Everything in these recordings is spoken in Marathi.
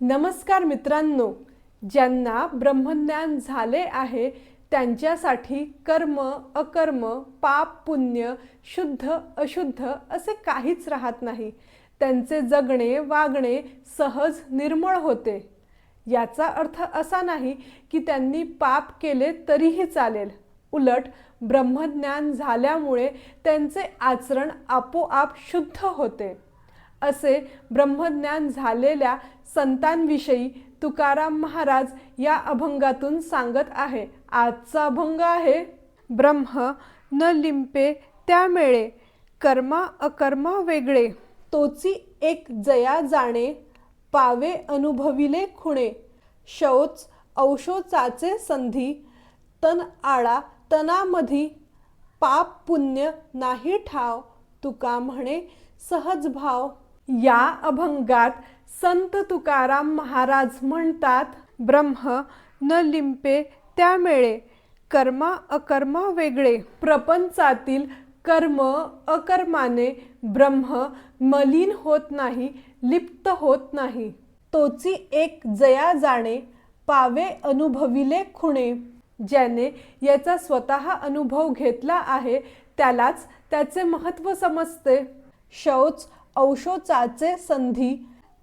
नमस्कार मित्रांनो, ज्यांना ब्रह्मज्ञान झाले आहे त्यांच्यासाठी कर्म अकर्म पाप पुण्य शुद्ध अशुद्ध असे काहीच राहत नाही। त्यांचे जगणे वागणे सहज निर्मळ होते। याचा अर्थ असा नाही की त्यांनी पाप केले तरीही चालेल, उलट ब्रह्मज्ञान झाल्यामुळे त्यांचे आचरण आपोआप शुद्ध होते। असे ब्रह्मज्ञान झालेल्या संतांविषयी तुकाराम महाराज या अभंगातून सांगत आहे। आजचा अभंग आहे, ब्रह्म न लिंपे त्यामेळे कर्मा अकर्मा वेगळे, तोची एक जया जाणे पावे अनुभविले खुणे, शौच औशोचाचे संधी तन आळा तनामधी, पाप पुण्य नाही ठाव तुका म्हणे सहज भाव। या अभंगात संत तुकाराम महाराज म्हणतात, ब्रह्म न लिंपे त्यामेळे कर्मा अकर्मा वेगळे। प्रपंचातील कर्म अकर्माने ब्रह्म मलिन होत नाही, लिप्त होत नाही। तोची एक जया जाणे पावे अनुभविले खुणे, ज्याने याचा स्वतः अनुभव घेतला आहे त्यालाच त्याचे महत्त्व समजते। शौच औशोचाचे संधी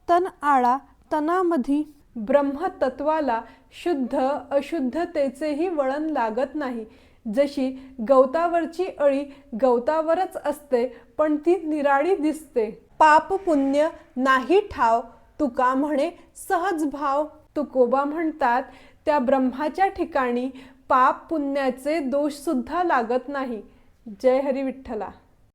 तन आळा तनामधी, ब्रह्मतत्वाला शुद्ध अशुद्धतेचेही वळण लागत नाही। जशी गवतावरची अळी गवतावरच असते पण ती निराळी दिसते। पाप पुण्य नाही ठाव तुका म्हणे सहज भाव। तुकोबा म्हणतात, त्या ब्रह्माच्या ठिकाणी पाप पुण्याचे दोष सुद्धा लागत नाही। जय हरी विठ्ठला।